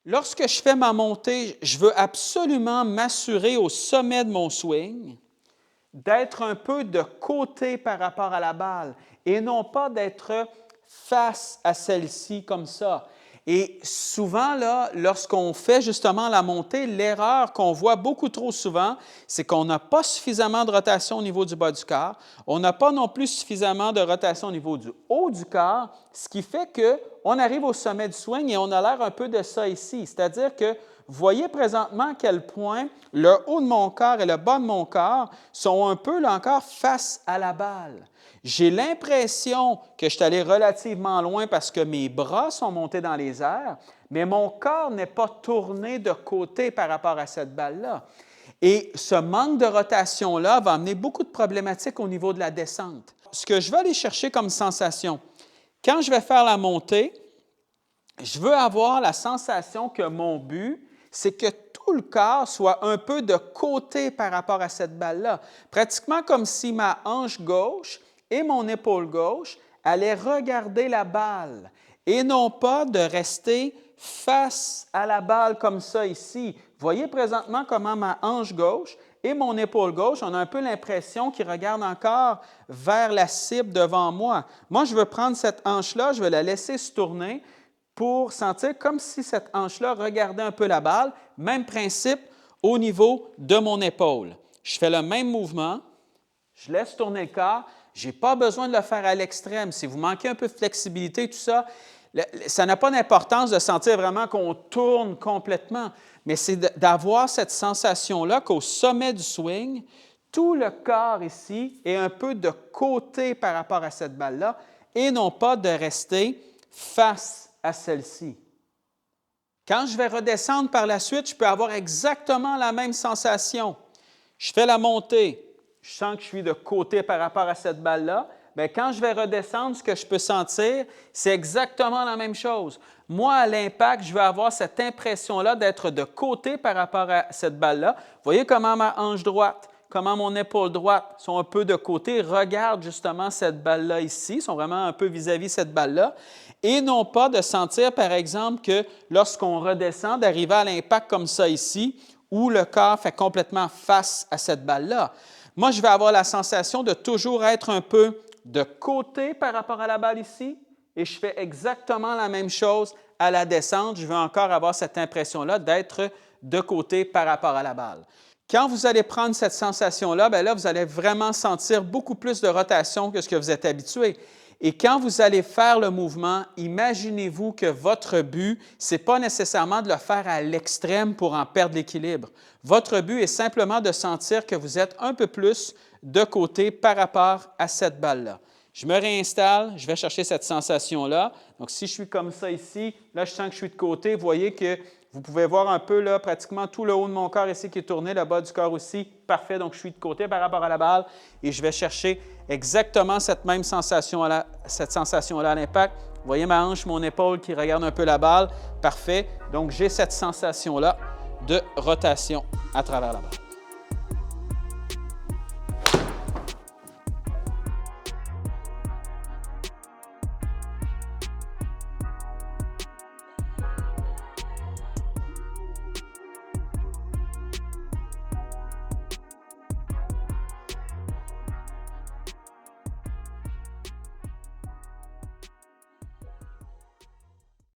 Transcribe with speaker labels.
Speaker 1: Lorsque je fais ma montée, je veux absolument m'assurer au sommet de mon swing d'être un peu de côté par rapport à la balle et non pas d'être face à celle-ci comme ça. Et souvent, là, lorsqu'on fait justement la montée, l'erreur qu'on voit beaucoup trop souvent, c'est qu'on n'a pas suffisamment de rotation au niveau du bas du corps, on n'a pas non plus suffisamment de rotation au niveau du haut du corps, ce qui fait qu'on arrive au sommet du swing et on a l'air un peu de ça ici. C'est-à-dire que vous voyez présentement à quel point le haut de mon corps et le bas de mon corps sont un peu, là encore, face à la balle. J'ai l'impression que je suis allé relativement loin parce que mes bras sont montés dans les airs, mais mon corps n'est pas tourné de côté par rapport à cette balle-là. Et ce manque de rotation-là va amener beaucoup de problématiques au niveau de la descente. Ce que je vais aller chercher comme sensation, quand je vais faire la montée, je veux avoir la sensation que mon but, c'est que tout le corps soit un peu de côté par rapport à cette balle-là. Pratiquement comme si ma hanche gauche et mon épaule gauche allaient regarder la balle et non pas de rester face à la balle comme ça ici. Vous voyez présentement comment ma hanche gauche et mon épaule gauche, on a un peu l'impression qu'ils regardent encore vers la cible devant moi. Moi, je veux prendre cette hanche-là, je vais la laisser se tourner pour sentir comme si cette hanche-là regardait un peu la balle. Même principe au niveau de mon épaule. Je fais le même mouvement, je laisse tourner le corps. Je n'ai pas besoin de le faire à l'extrême. Si vous manquez un peu de flexibilité, tout ça, ça n'a pas d'importance de sentir vraiment qu'on tourne complètement, mais c'est d'avoir cette sensation-là qu'au sommet du swing, tout le corps ici est un peu de côté par rapport à cette balle-là et non pas de rester face à celle-ci. Quand je vais redescendre par la suite, je peux avoir exactement la même sensation. Je fais la montée. Je sens que je suis de côté par rapport à cette balle-là. Bien, quand je vais redescendre, ce que je peux sentir, c'est exactement la même chose. Moi, à l'impact, je vais avoir cette impression-là d'être de côté par rapport à cette balle-là. Vous voyez comment ma hanche droite, comment mon épaule droite sont un peu de côté, regardent justement cette balle-là ici, sont vraiment un peu vis-à-vis cette balle-là, et non pas de sentir, par exemple, que lorsqu'on redescend, d'arriver à l'impact comme ça ici, où le corps fait complètement face à cette balle-là. Moi, je vais avoir la sensation de toujours être un peu de côté par rapport à la balle ici et je fais exactement la même chose à la descente. Je vais encore avoir cette impression-là d'être de côté par rapport à la balle. Quand vous allez prendre cette sensation-là, bien là, vous allez vraiment sentir beaucoup plus de rotation que ce que vous êtes habitué. Et quand vous allez faire le mouvement, imaginez-vous que votre but, ce n'est pas nécessairement de le faire à l'extrême pour en perdre l'équilibre. Votre but est simplement de sentir que vous êtes un peu plus de côté par rapport à cette balle-là. Je me réinstalle, je vais chercher cette sensation-là. Donc, si je suis comme ça ici, là, je sens que je suis de côté. Vous voyez que vous pouvez voir un peu là, pratiquement tout le haut de mon corps ici qui est tourné, le bas du corps aussi. Parfait, donc je suis de côté par rapport à la balle et je vais chercher exactement cette même sensation-là, à l'impact. Vous voyez ma hanche, mon épaule qui regarde un peu la balle. Parfait, donc j'ai cette sensation-là de rotation à travers la balle.